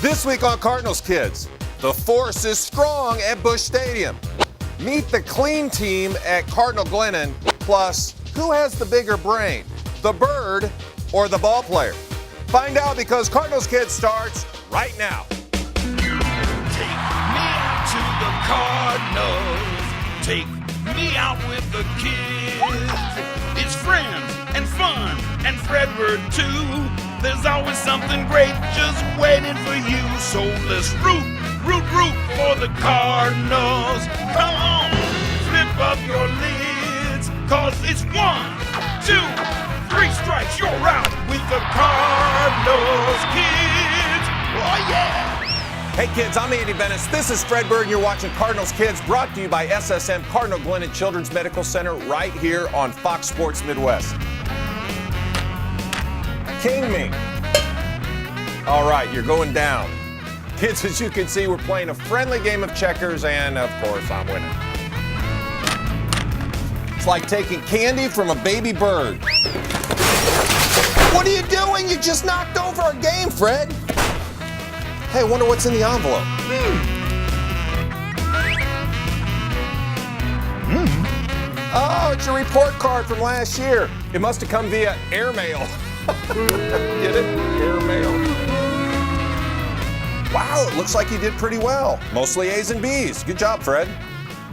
This week on Cardinals Kids, the force is strong at Busch Stadium. Meet the clean team at Cardinal Glennon. Plus, who has the bigger brain, the bird or the ball player? Find out because Cardinals Kids starts right now. Take me out to the Cardinals. Take me out with the kids. It's friends and fun and Fredbird too. There's always something great just waiting for you. So let's root for the Cardinals. Come on, flip up your lids, cause it's 1, 2, 3 strikes, you're out with the Cardinals kids. Oh yeah! Hey kids, I'm Andy Bennis. This is Fredbird, and you're watching Cardinals Kids, brought to you by SSM Cardinal Glennon Children's Medical Center right here on Fox Sports Midwest. King me. All right, you're going down. Kids, as you can see, we're playing a friendly game of checkers, and of course, I'm winning. It's like taking candy from a baby bird. What are you doing? You just knocked over our game, Fred. Hey, I wonder what's in the envelope. Oh, it's your report card from last year. It must have come via airmail. Get it? Airmail. Wow, it looks like you did pretty well. Mostly A's and B's. Good job, Fred.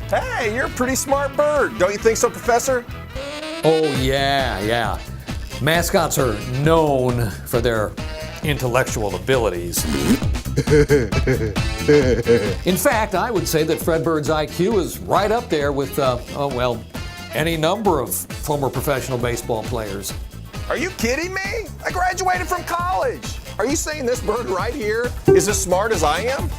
Hey, you're a pretty smart bird. Don't you think so, Professor? Oh, yeah. Mascots are known for their intellectual abilities. In fact, I would say that Fredbird's IQ is right up there with, any number of former professional baseball players. Are you kidding me? I graduated from college. Are you saying this bird right here is as smart as I am?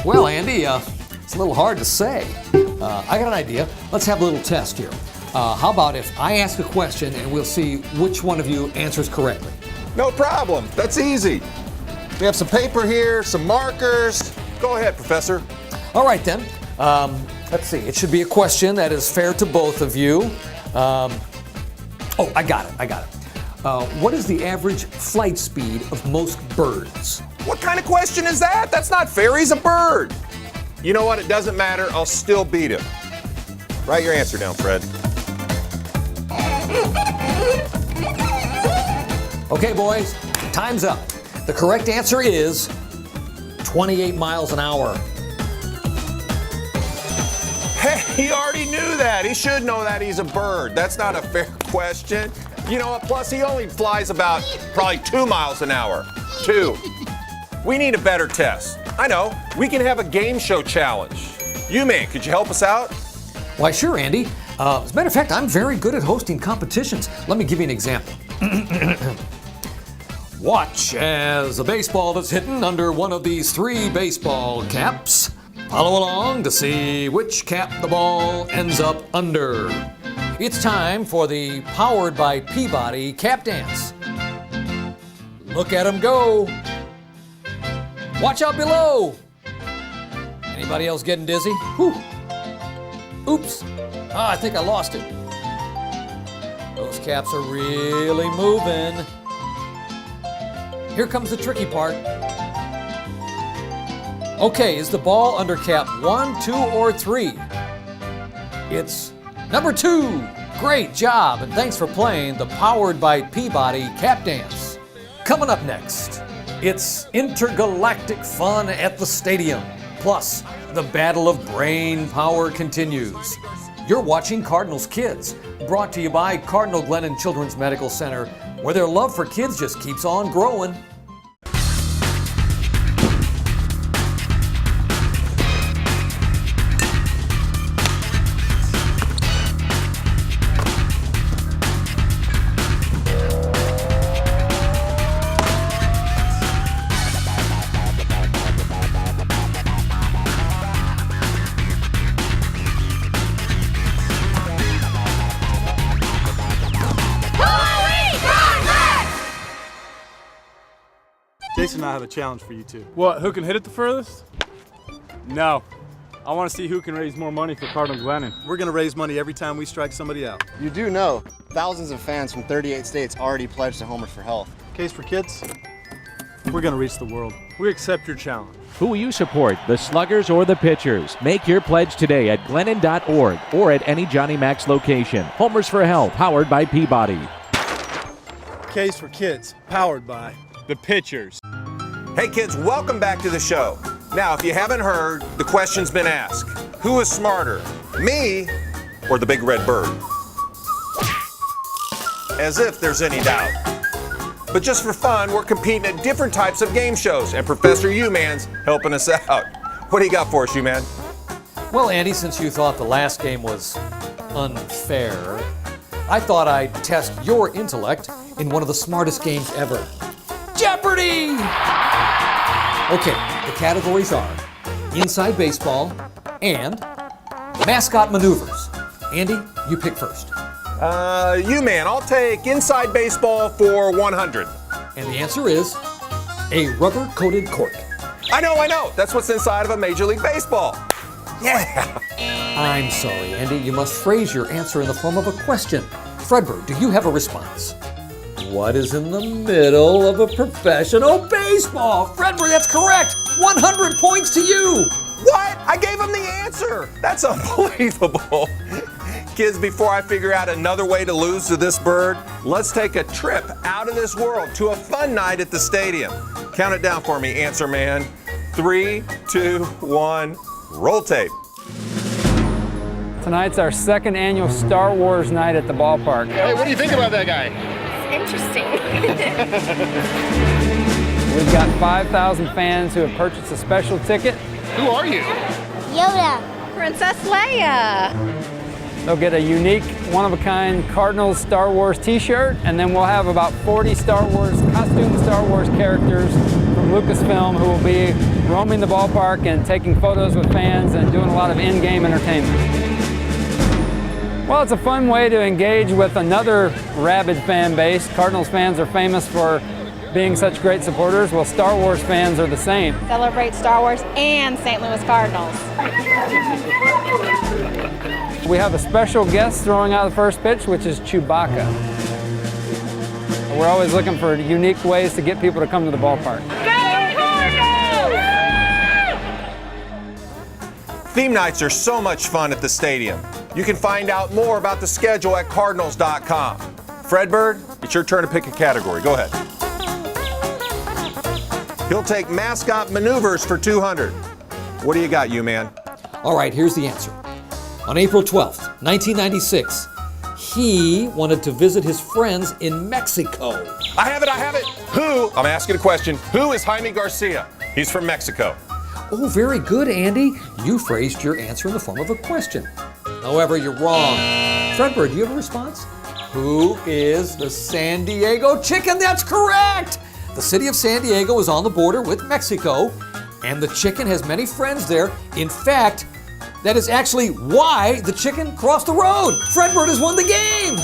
Well, Andy, it's a little hard to say. I got an idea. Let's have a little test here. How about if I ask a question and we'll see which one of you answers correctly? No problem. That's easy. We have some paper here, some markers. Go ahead, Professor. All right, then. Let's see. It should be a question that is fair to both of you. I got it. What is the average flight speed of most birds? What kind of question is that? That's not fair. He's a bird. You know what? It doesn't matter. I'll still beat him. Write your answer down, Fred. Okay, boys, time's up. The correct answer is 28 miles an hour. Hey, he already knew that. He should know that he's a bird. That's not a fair question. You know what? Plus, he only flies about probably 2 miles an hour. 2. We need a better test. I know. We can have a game show challenge. You, man, could you help us out? Why, sure, Andy. As a matter of fact, I'm very good at hosting competitions. Let me give you an example. Watch as a baseball that's hidden under one of these 3 baseball caps. Follow along to see which cap the ball ends up under. It's time for the Powered by Peabody cap dance. Look at them go. Watch out below. Anybody else getting dizzy? Whew. Oops. I think I lost it. Those caps are really moving. Here comes the tricky part. Okay, is the ball under cap 1, 2, or 3? It's number 2. Great job, and thanks for playing the Powered by Peabody cap dance. Coming up next, it's intergalactic fun at the stadium. Plus, the battle of brain power continues. You're watching Cardinals Kids, brought to you by Cardinal Glennon Children's Medical Center, where their love for kids just keeps on growing. Jason and I have a challenge for you two. What, who can hit it the furthest? No. I want to see who can raise more money for Cardinal Glennon. We're going to raise money every time we strike somebody out. You do know, thousands of fans from 38 states already pledged to Homers for Health. Case for kids? We're going to reach the world. We accept your challenge. Who will you support, the sluggers or the pitchers? Make your pledge today at glennon.org or at any Johnny Max location. Homers for Health, powered by Peabody. K's for Kids, powered by The pitchers. Hey kids, welcome back to the show. Now, if you haven't heard, the question's been asked. Who is smarter, me or the big red bird? As if there's any doubt. But just for fun, we're competing at different types of game shows, and Professor U-Man's helping us out. What do you got for us, U-Man? Well, Andy, since you thought the last game was unfair, I thought I'd test your intellect in one of the smartest games ever. Jeopardy! Okay, the categories are inside baseball and mascot maneuvers. Andy, you pick first. U-Man, I'll take inside baseball for 100. And the answer is a rubber-coated court. I know. That's what's inside of a Major League Baseball. Yeah. I'm sorry, Andy. You must phrase your answer in the form of a question. Fredbird, do you have a response? What is in the middle of a professional baseball? Fredbird, that's correct. 100 points to you. What? I gave him the answer. That's unbelievable. Kids, before I figure out another way to lose to this bird, let's take a trip out of this world to a fun night at the stadium. Count it down for me, Answer Man. 3, 2, 1, roll tape. Tonight's our second annual Star Wars night at the ballpark. Hey, what do you think about that guy? Interesting. We've got 5,000 fans who have purchased a special ticket. Who are you? Yoda. Princess Leia. They'll get a unique, one-of-a-kind Cardinals Star Wars t-shirt, and then we'll have about 40 costume Star Wars characters from Lucasfilm who will be roaming the ballpark and taking photos with fans and doing a lot of in-game entertainment. Well, it's a fun way to engage with another rabid fan base. Cardinals fans are famous for being such great supporters. Well, Star Wars fans are the same. Celebrate Star Wars and St. Louis Cardinals. We have a special guest throwing out the first pitch, which is Chewbacca. We're always looking for unique ways to get people to come to the ballpark. Theme nights are so much fun at the stadium. You can find out more about the schedule at Cardinals.com. Fredbird, it's your turn to pick a category. Go ahead. He'll take mascot maneuvers for 200. What do you got, U-Man? All right, here's the answer. On April 12th, 1996, he wanted to visit his friends in Mexico. I have it. Who, I'm asking a question, who is Jaime Garcia? He's from Mexico. Oh, very good, Andy. You phrased your answer in the form of a question. However, you're wrong. Fredbird, do you have a response? Who is the San Diego Chicken? That's correct! The city of San Diego is on the border with Mexico, and the chicken has many friends there. In fact, that is actually why the chicken crossed the road. Fredbird has won the game.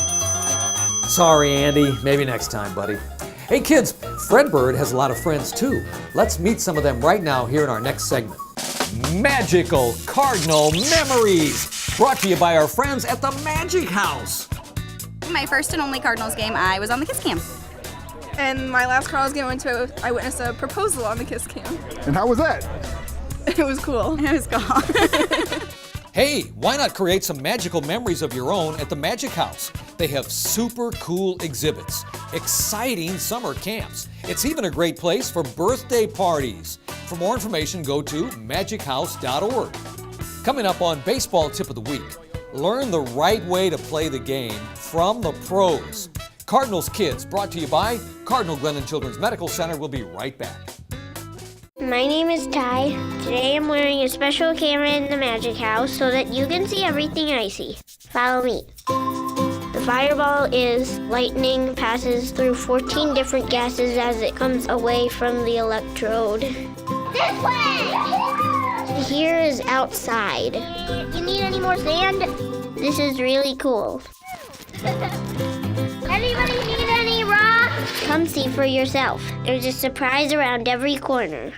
Sorry, Andy. Maybe next time, buddy. Hey, kids, Fredbird has a lot of friends, too. Let's meet some of them right now here in our next segment. Magical Cardinal Memories, brought to you by our friends at the Magic House. My first and only Cardinals game, I was on the Kiss Cam. And my last Cardinals game I witnessed a proposal on the Kiss Cam. And how was that? It was cool. It was gone. Hey, why not create some magical memories of your own at the Magic House? They have super cool exhibits, exciting summer camps. It's even a great place for birthday parties. For more information, go to magichouse.org. Coming up on Baseball Tip of the Week, learn the right way to play the game from the pros. Cardinals Kids, brought to you by Cardinal Glennon Children's Medical Center. We'll be right back. My name is Ty. Today I'm wearing a special camera in the Magic House so that you can see everything I see. Follow me. The fireball is lightning passes through 14 different gases as it comes away from the electrode. This way! Here is outside. You need any more sand? This is really cool. Anybody need any rocks? Come see for yourself. There's a surprise around every corner.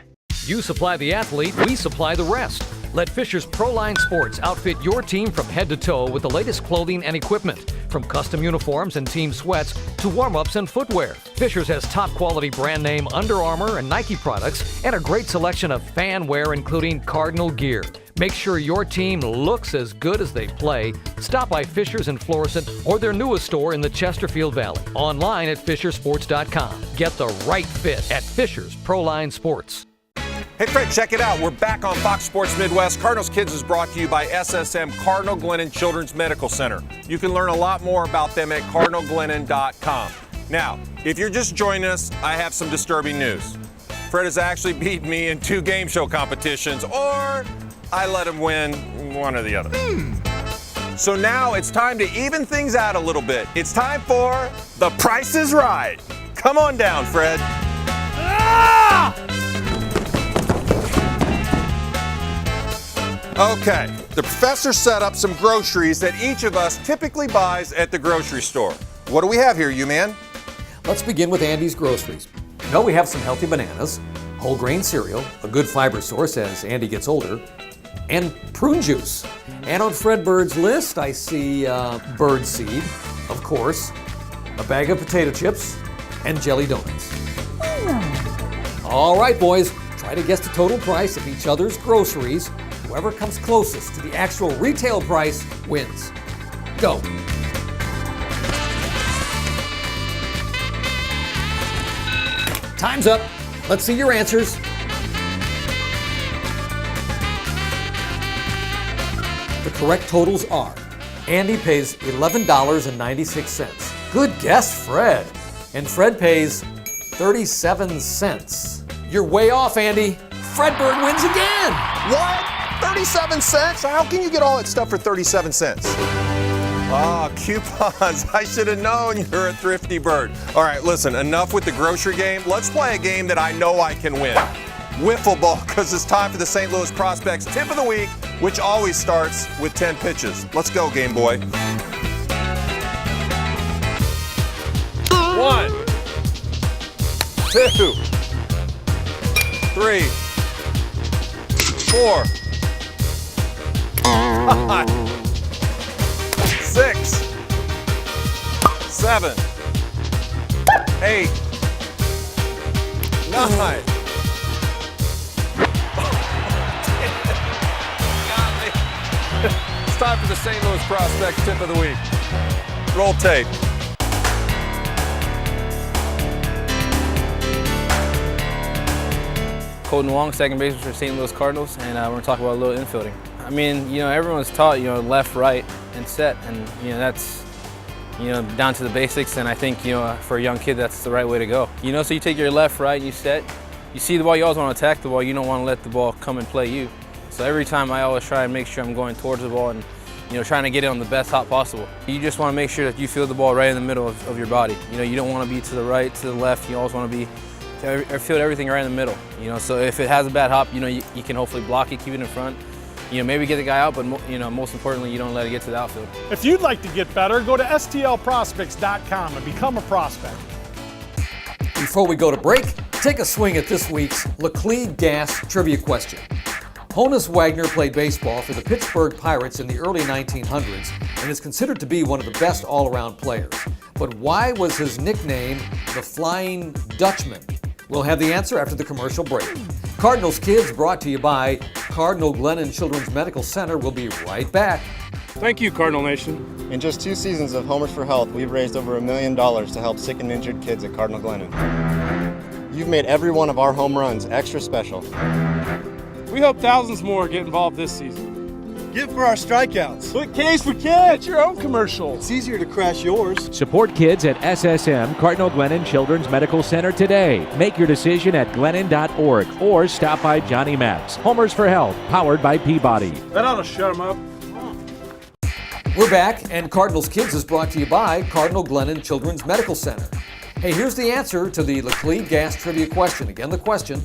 You supply the athlete, we supply the rest. Let Fisher's Proline Sports outfit your team from head to toe with the latest clothing and equipment. From custom uniforms and team sweats to warm-ups and footwear, Fisher's has top-quality brand name Under Armour and Nike products and a great selection of fan wear, including Cardinal gear. Make sure your team looks as good as they play. Stop by Fisher's in Florissant or their newest store in the Chesterfield Valley. Online at fishersports.com. Get the right fit at Fisher's Proline Sports. Hey, Fred, check it out. We're back on Fox Sports Midwest. Cardinals Kids is brought to you by SSM Cardinal Glennon Children's Medical Center. You can learn a lot more about them at cardinalglennon.com. Now, if you're just joining us, I have some disturbing news. Fred has actually beat me in 2 game show competitions, or I let him win, one or the other. So now it's time to even things out a little bit. It's time for The Price is Right. Come on down, Fred. Okay, the professor set up some groceries that each of us typically buys at the grocery store. What do we have here, you man? Let's begin with Andy's groceries. Now we have some healthy bananas, whole grain cereal, a good fiber source as Andy gets older, and prune juice. And on Fredbird's list, I see bird seed, of course, a bag of potato chips, and jelly donuts. All right, boys, try to guess the total price of each other's groceries. Whoever comes closest to the actual retail price wins. Go. Time's up. Let's see your answers. The correct totals are: Andy pays $11.96. Good guess, Fred. And Fred pays 37 cents. You're way off, Andy. Fredbird wins again. What? 37 cents? How can you get all that stuff for 37 cents? Ah, coupons. I should have known you're a thrifty bird. All right, listen, enough with the grocery game. Let's play a game that I know I can win. Wiffle ball, because it's time for the St. Louis Prospects Tip of the Week, which always starts with 10 pitches. Let's go, Game Boy. 1, 2, 3, 4, 5, 6, 7, 8, 9. It's time for the St. Louis Prospects Tip of the Week. Roll tape. Colton Wong, second baseman for St. Louis Cardinals, and we're going to talk about a little infielding. I mean, everyone's taught, left, right, and set, and, that's, down to the basics, and I think, for a young kid, that's the right way to go. So you take your left, right, and you set. You see the ball, you always want to attack the ball. You don't want to let the ball come and play you. So every time I always try and make sure I'm going towards the ball and, trying to get it on the best hop possible. You just want to make sure that you feel the ball right in the middle of your body. You don't want to be to the right, to the left. You always want to be feel everything right in the middle, so if it has a bad hop, you can hopefully block it, keep it in front, maybe get the guy out, but most importantly, you don't let it get to the outfield. If you'd like to get better, go to stlprospects.com and become a prospect. Before we go to break, take a swing at this week's Laclede Gas Trivia question. Honus Wagner played baseball for the Pittsburgh Pirates in the early 1900s and is considered to be one of the best all-around players. But why was his nickname the Flying Dutchman? We'll have the answer after the commercial break. Cardinals Kids brought to you by Cardinal Glennon Children's Medical Center. We'll be right back. Thank you, Cardinal Nation. In just 2 seasons of Homers for Health, we've raised over $1 million to help sick and injured kids at Cardinal Glennon. You've made every one of our home runs extra special. We hope thousands more get involved this season. Give for our strikeouts. Put K's for kids. Get your own commercial. It's easier to crash yours. Support kids at SSM Cardinal Glennon Children's Medical Center today. Make your decision at glennon.org or stop by Johnny Mac's. Homers for Health, powered by Peabody. That ought to shut them up. We're back, and Cardinals Kids is brought to you by Cardinal Glennon Children's Medical Center. Hey, here's the answer to the Laclede Gas Trivia question. Again, the question: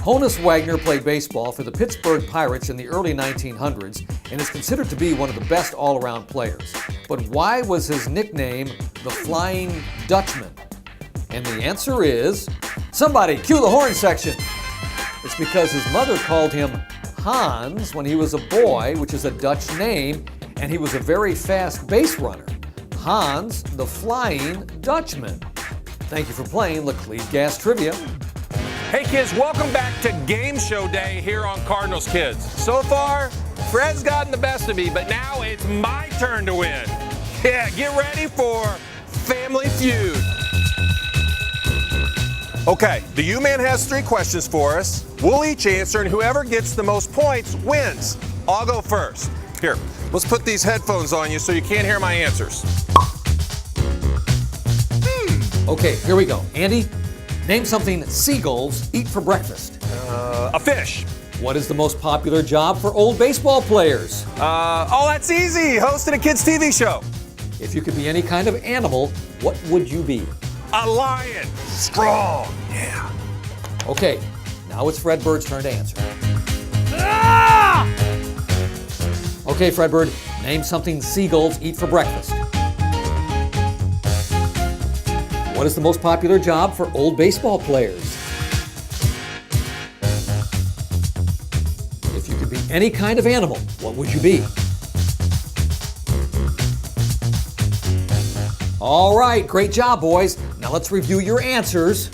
Honus Wagner played baseball for the Pittsburgh Pirates in the early 1900s and is considered to be one of the best all-around players. But why was his nickname the Flying Dutchman? And the answer is, somebody cue the horn section. It's because his mother called him Hans when he was a boy, which is a Dutch name, and he was a very fast base runner. Hans the Flying Dutchman. Thank you for playing Laclede Gas Trivia. Hey kids, welcome back to Game Show Day here on Cardinals Kids. So far, Fred's gotten the best of me, but now it's my turn to win. Yeah, get ready for Family Feud. Okay, the U-Man has 3 questions for us. We'll each answer, and whoever gets the most points wins. I'll go first. Here, let's put these headphones on you so you can't hear my answers. Okay, here we go. Andy, name something seagulls eat for breakfast. A fish. What is the most popular job for old baseball players? Oh, that's easy. Hosting a kids' TV show. If you could be any kind of animal, what would you be? A lion. Strong. Yeah. Okay, now it's Fredbird's turn to answer. Ah! Okay, Fredbird, name something seagulls eat for breakfast. What is the most popular job for old baseball players? If you could be any kind of animal, what would you be? All right, great job, boys. Now let's review your answers.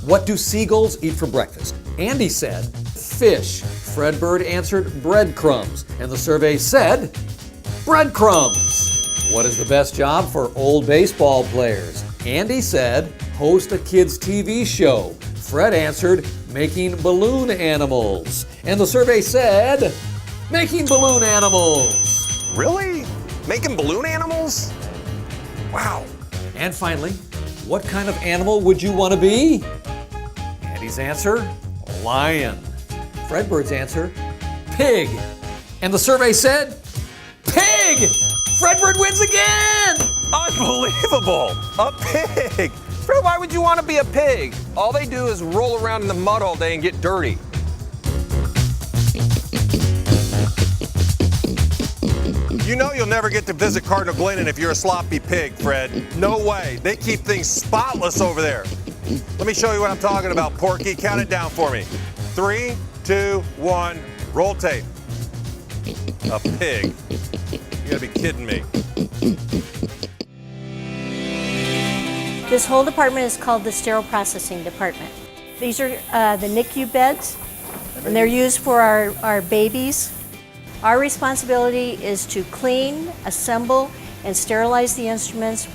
What do seagulls eat for breakfast? Andy said fish. Fredbird answered breadcrumbs. And the survey said breadcrumbs. What is the best job for old baseball players? Andy said host a kids' TV show. Fred answered making balloon animals. And the survey said making balloon animals. Really? Making balloon animals? Wow. And finally, what kind of animal would you want to be? Andy's answer, lion. Fredbird's answer, pig. And the survey said, pig! Fredbird wins again! Unbelievable! A pig! Fred, why would you want to be a pig? All they do is roll around in the mud all day and get dirty. You know you'll never get to visit Cardinal Glennon if you're a sloppy pig, Fred. No way. They keep things spotless over there. Let me show you what I'm talking about, Porky. Count it down for me. 3, 2, 1, roll tape. A pig. You gotta be kidding me. This whole department is called the Sterile Processing Department. These are the NICU beds, and they're used for our babies. Our responsibility is to clean, assemble, and sterilize the instruments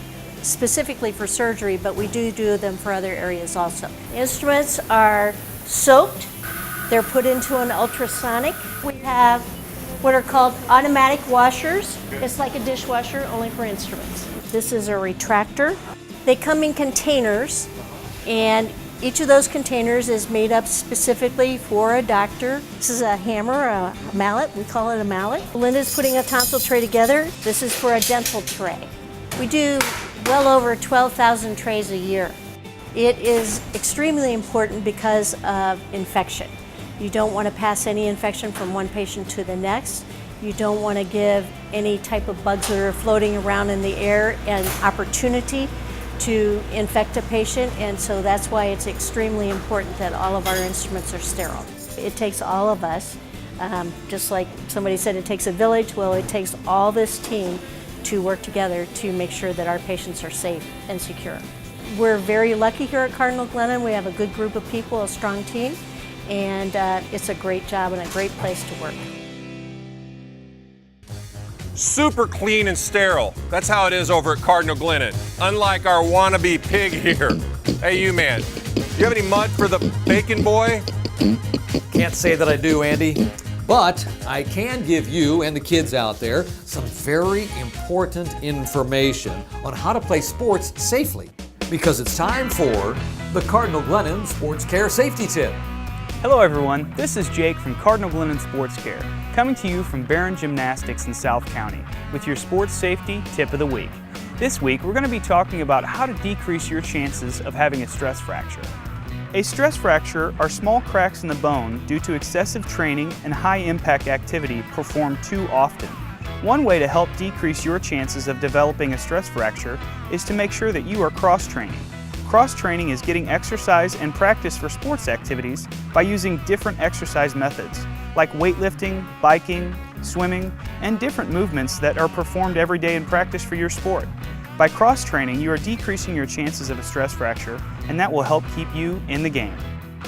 specifically for surgery, but we do them for other areas also. Instruments are soaked. They're put into an ultrasonic. We have what are called automatic washers. It's like a dishwasher, only for instruments. This is a retractor. They come in containers, and each of those containers is made up specifically for a doctor. This is a hammer, a mallet. We call it a mallet. Linda's putting a tonsil tray together. This is for a dental tray. We do well over 12,000 trays a year. It is extremely important because of infection. You don't want to pass any infection from one patient to the next. You don't want to give any type of bugs that are floating around in the air an opportunity to infect a patient, and so that's why it's extremely important that all of our instruments are sterile. It takes all of us, just like somebody said it takes a village, well it takes all this team to work together to make sure that our patients are safe and secure. We're very lucky here at Cardinal Glennon. We have a good group of people, a strong team, and it's a great job and a great place to work. Super clean and sterile. That's how it is over at Cardinal Glennon. Unlike our wannabe pig here. Hey, you man, you have any mud for the bacon boy? Can't say that I do, Andy. But I can give you and the kids out there some very important information on how to play sports safely. Because it's time for the Cardinal Glennon Sports Care Safety Tip. Hello everyone, this is Jake from Cardinal Glennon Sports Care, coming to you from Barron Gymnastics in South County with your sports safety tip of the week. This week we're going to be talking about how to decrease your chances of having a stress fracture. A stress fracture are small cracks in the bone due to excessive training and high impact activity performed too often. One way to help decrease your chances of developing a stress fracture is to make sure that you are cross-training. Cross-training is getting exercise and practice for sports activities by using different exercise methods, like weightlifting, biking, swimming, and different movements that are performed every day in practice for your sport. By cross-training, you are decreasing your chances of a stress fracture, and that will help keep you in the game.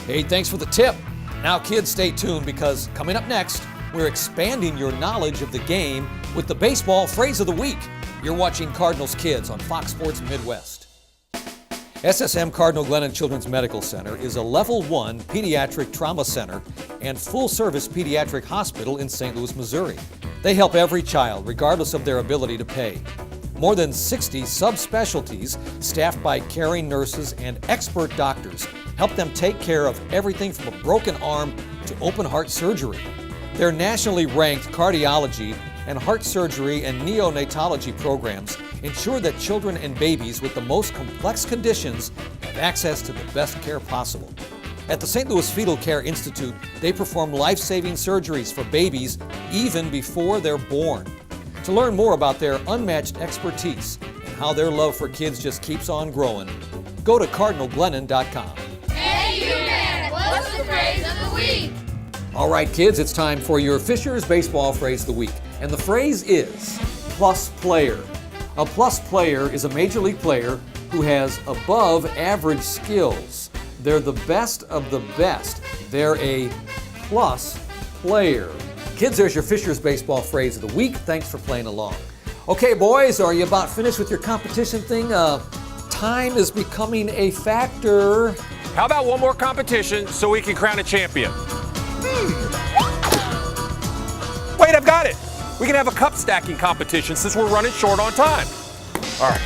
Hey, thanks for the tip. Now, kids, stay tuned because coming up next, we're expanding your knowledge of the game with the baseball phrase of the week. You're watching Cardinals Kids on Fox Sports Midwest. SSM Cardinal Glennon Children's Medical Center is a Level 1 pediatric trauma center and full-service pediatric hospital in St. Louis, Missouri. They help every child, regardless of their ability to pay. More than 60 subspecialties staffed by caring nurses and expert doctors help them take care of everything from a broken arm to open heart surgery. Their nationally ranked cardiology and heart surgery and neonatology programs ensure that children and babies with the most complex conditions have access to the best care possible. At the St. Louis Fetal Care Institute, they perform life-saving surgeries for babies even before they're born. To learn more about their unmatched expertise and how their love for kids just keeps on growing, go to cardinalglennon.com. Hey, you man, what's the phrase of the week? All right, kids, it's time for your Fisher's Baseball Phrase of the Week. And the phrase is plus player. A plus player is a major league player who has above average skills. They're the best of the best. They're a plus player. Kids, there's your Fisher's Baseball Phrase of the Week. Thanks for playing along. Okay, boys, are you about finished with your competition thing? Time is becoming a factor. How about one more competition so we can crown a champion? Wait, I've got it. We can have a cup stacking competition since we're running short on time. All right.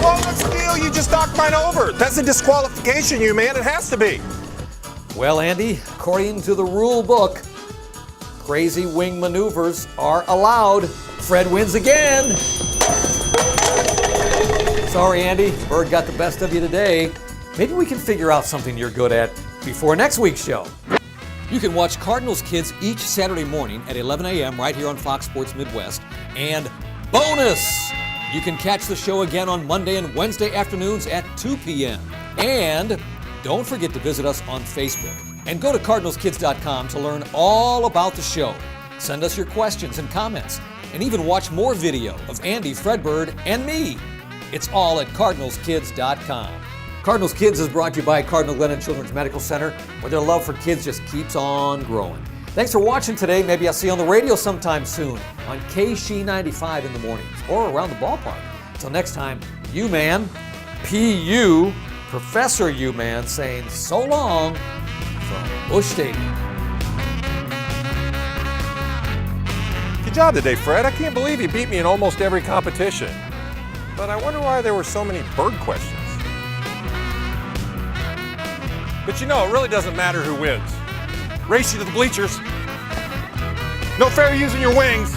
Well, what's the deal? You just knocked mine over. That's a disqualification, you man. It has to be. Well, Andy, according to the rule book, crazy wing maneuvers are allowed. Fred wins again. Sorry, Andy. Bird got the best of you today. Maybe we can figure out something you're good at before next week's show. You can watch Cardinals Kids each Saturday morning at 11 a.m. right here on Fox Sports Midwest. And bonus! You can catch the show again on Monday and Wednesday afternoons at 2 p.m. And don't forget to visit us on Facebook. And go to cardinalskids.com to learn all about the show. Send us your questions and comments, and even watch more video of Andy, Fredbird, and me. It's all at cardinalskids.com. Cardinals Kids is brought to you by Cardinal Glennon Children's Medical Center, where their love for kids just keeps on growing. Thanks for watching today. Maybe I'll see you on the radio sometime soon on KC95 in the mornings or around the ballpark. Until next time, U-Man, P.U., Professor U-Man saying so long from Busch Stadium. Good job today, Fred. I can't believe you beat me in almost every competition. But I wonder why there were so many bird questions. But you know, it really doesn't matter who wins. Race you to the bleachers. No fair using your wings.